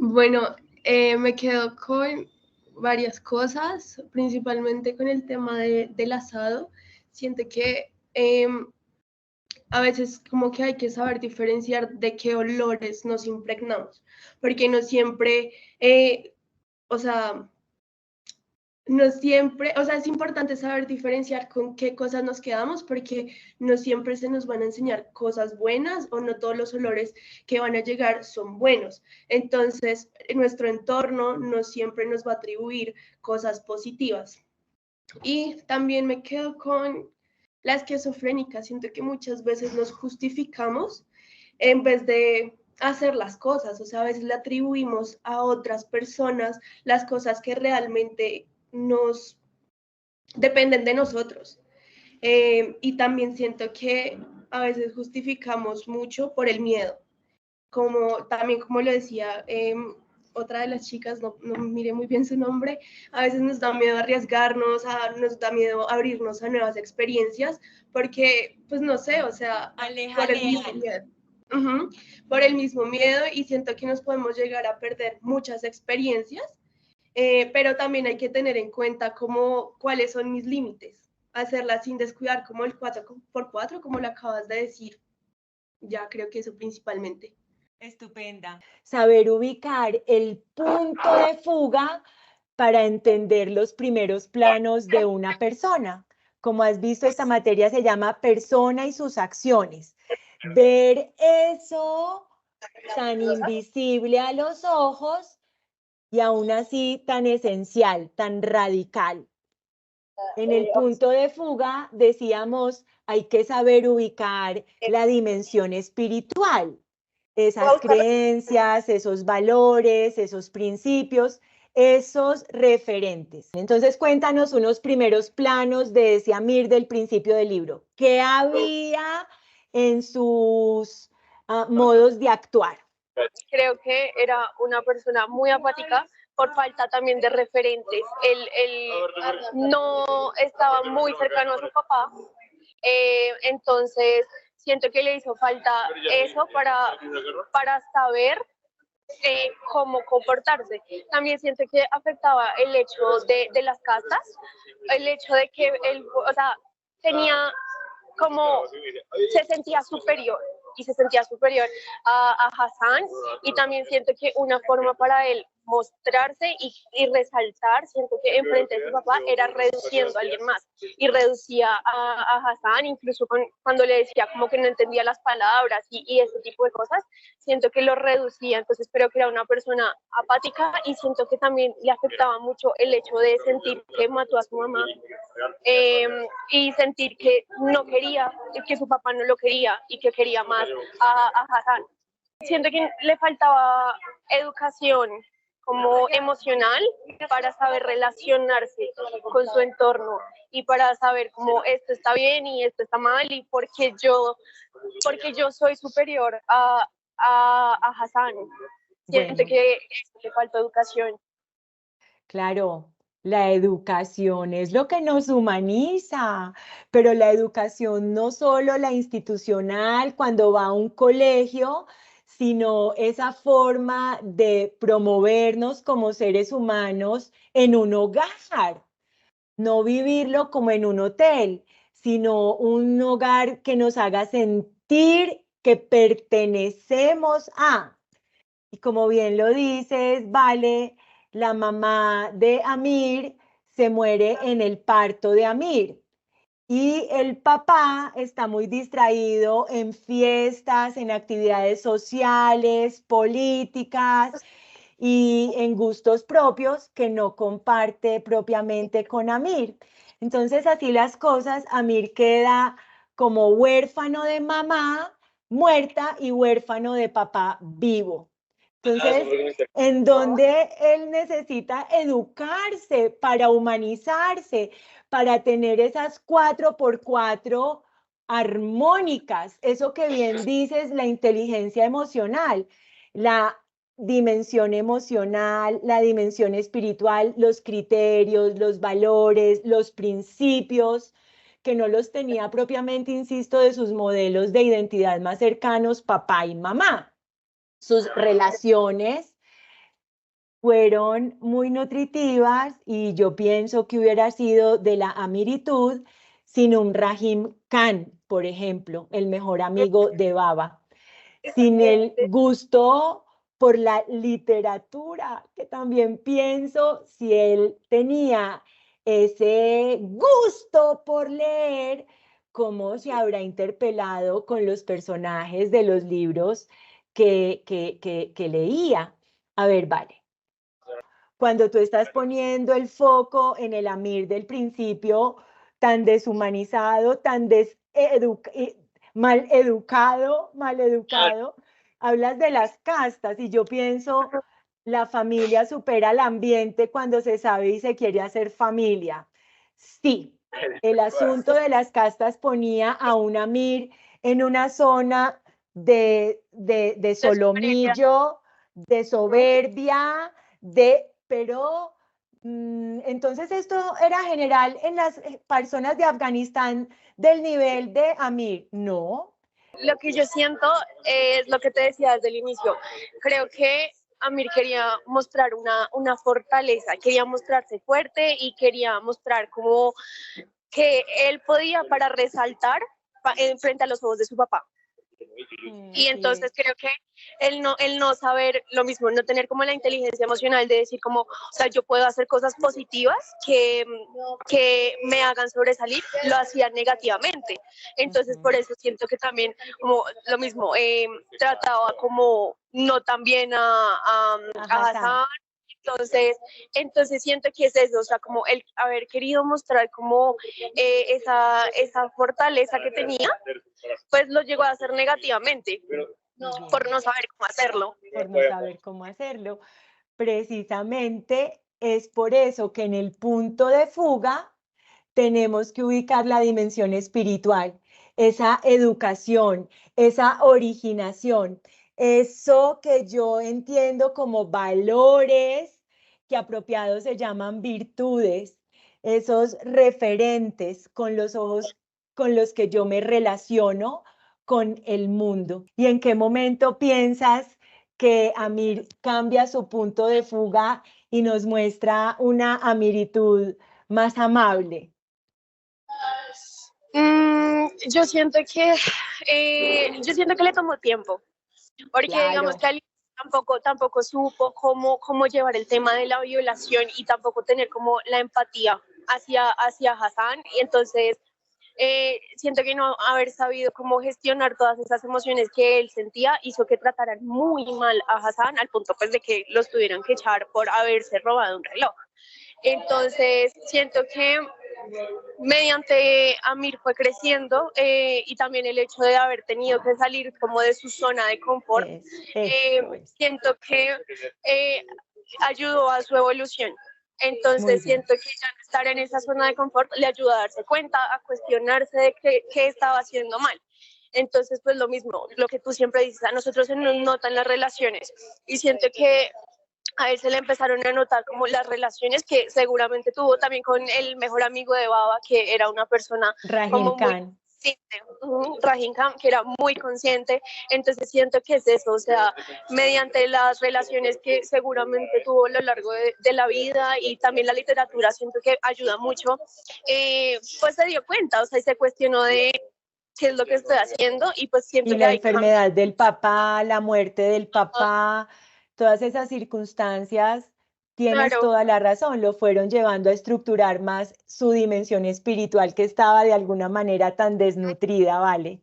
Bueno, me quedo con varias cosas, principalmente con el tema del asado. Siento que a veces como que hay que saber diferenciar de qué olores nos impregnamos, porque no siempre, o sea, no siempre, o sea, es importante saber diferenciar con qué cosas nos quedamos, porque no siempre se nos van a enseñar cosas buenas o no todos los olores que van a llegar son buenos. Entonces, nuestro entorno no siempre nos va a atribuir cosas positivas. Y también me quedo con la esquizofrénica. Siento que muchas veces nos justificamos en vez de hacer las cosas. O sea, a veces le atribuimos a otras personas las cosas que realmente nos dependen de nosotros. Y también siento que a veces justificamos mucho por el miedo. También como lo decía otra de las chicas, no miré muy bien su nombre, a veces nos da miedo arriesgarnos, nos da miedo abrirnos a nuevas experiencias, porque, pues no sé, o sea, por el mismo miedo. Por el mismo miedo, y siento que nos podemos llegar a perder muchas experiencias, pero también hay que tener en cuenta cuáles son mis límites, hacerlas sin descuidar como el 4x4, como lo acabas de decir. Ya creo que eso principalmente. Estupenda. Saber ubicar el punto de fuga para entender los primeros planos de una persona. Como has visto, esta materia se llama persona y sus acciones. Ver eso tan invisible a los ojos y aún así tan esencial, tan radical. En el punto de fuga decíamos, hay que saber ubicar la dimensión espiritual, esas creencias, esos valores, esos principios, esos referentes. Entonces cuéntanos unos primeros planos de ese Amir del principio del libro. ¿Qué había en sus modos de actuar? Creo que era una persona muy apática por falta también de referentes. Él no estaba muy cercano a su papá, entonces siento que le hizo falta eso para saber cómo comportarse. También siento que afectaba el hecho de las castas, el hecho de que él, o sea, tenía como, se sentía superior y se sentía superior a Hassan, y también siento que una forma para él mostrarse y resaltar, siento que enfrente de su papá era reduciendo a alguien más, y reducía a Hassan, incluso cuando le decía como que no entendía las palabras y ese tipo de cosas, siento que lo reducía. Entonces creo que era una persona apática, y siento que también le afectaba mucho el hecho de sentir que mató a su mamá, y sentir que no quería, que su papá no lo quería y que quería más a Hassan. Siento que le faltaba educación como emocional para saber relacionarse con su entorno y para saber cómo esto está bien y esto está mal, y porque yo soy superior a Hassan. Siento que le falta educación. Claro, la educación es lo que nos humaniza, pero la educación no solo la institucional cuando va a un colegio, sino esa forma de promovernos como seres humanos en un hogar, no vivirlo como en un hotel, sino un hogar que nos haga sentir que pertenecemos a. Y como bien lo dices, Vale, la mamá de Amir se muere en el parto de Amir. Y el papá está muy distraído en fiestas, en actividades sociales, políticas y en gustos propios que no comparte propiamente con Amir. Entonces, así las cosas, Amir queda como huérfano de mamá muerta y huérfano de papá vivo. Entonces, en donde él necesita educarse para humanizarse, para tener esas 4x4 armónicas, eso que bien dices, la inteligencia emocional, la dimensión emocional, la dimensión espiritual, los criterios, los valores, los principios, que no los tenía propiamente, insisto, de sus modelos de identidad más cercanos, papá y mamá. Sus relaciones fueron muy nutritivas y yo pienso que hubiera sido de la amiritud sin un Rahim Khan, por ejemplo, el mejor amigo de Baba, sin el gusto por la literatura, que también pienso si él tenía ese gusto por leer, cómo se habrá interpelado con los personajes de los libros que leía. A ver, vale. Cuando tú estás poniendo el foco en el Amir del principio, tan deshumanizado, tan mal educado, hablas de las castas y yo pienso, la familia supera el ambiente cuando se sabe y se quiere hacer familia. Sí, el asunto de las castas ponía a un Amir en una zona de solomillo, de soberbia, pero entonces esto era general en las personas de Afganistán del nivel de Amir, ¿no? Lo que yo siento es lo que te decía desde el inicio. Creo que Amir quería mostrar una fortaleza, quería mostrarse fuerte y quería mostrar como que él podía para resaltar frente a los ojos de su papá. Y entonces creo que el no saber lo mismo, no tener como la inteligencia emocional de decir como, o sea, yo puedo hacer cosas positivas que me hagan sobresalir, lo hacía negativamente. Entonces por eso siento que también como lo mismo, trataba como no tan bien a Hassan. Entonces siento que es eso, o sea, como el haber querido mostrar como esa fortaleza que tenía, pues lo llegó a hacer negativamente, por no saber cómo hacerlo. Por no saber cómo hacerlo. Precisamente es por eso que en el punto de fuga tenemos que ubicar la dimensión espiritual, esa educación, esa originación, eso que yo entiendo como valores que apropiados se llaman virtudes, esos referentes con los ojos con los que yo me relaciono con el mundo. ¿Y en qué momento piensas que Amir cambia su punto de fuga y nos muestra una amiritud más amable? Yo siento que le tomó tiempo, porque Claro. digamos que tampoco supo cómo llevar el tema de la violación y tampoco tener como la empatía hacia Hassan, y entonces siento que no haber sabido cómo gestionar todas esas emociones que él sentía hizo que trataran muy mal a Hassan al punto pues de que los tuvieran que echar por haberse robado un reloj. Entonces siento que mediante Amir fue creciendo y también el hecho de haber tenido que salir como de su zona de confort, siento que ayudó a su evolución. Entonces siento que ya estar en esa zona de confort le ayuda a darse cuenta, a cuestionarse de qué estaba haciendo mal. Entonces, pues lo mismo, lo que tú siempre dices, a nosotros se nos notan las relaciones y siento que a él se le empezaron a notar como las relaciones que seguramente tuvo también con el mejor amigo de Baba, que era una persona como muy consciente, Rahim Khan, que era muy consciente. Entonces siento que es eso, o sea, mediante las relaciones que seguramente tuvo a lo largo de la vida y también la literatura, siento que ayuda mucho, pues se dio cuenta, o sea, y se cuestionó de qué es lo que estoy haciendo y pues siento que la enfermedad del papá, la muerte del papá, todas esas circunstancias, tienes toda la razón, lo fueron llevando a estructurar más su dimensión espiritual que estaba de alguna manera tan desnutrida, ¿vale?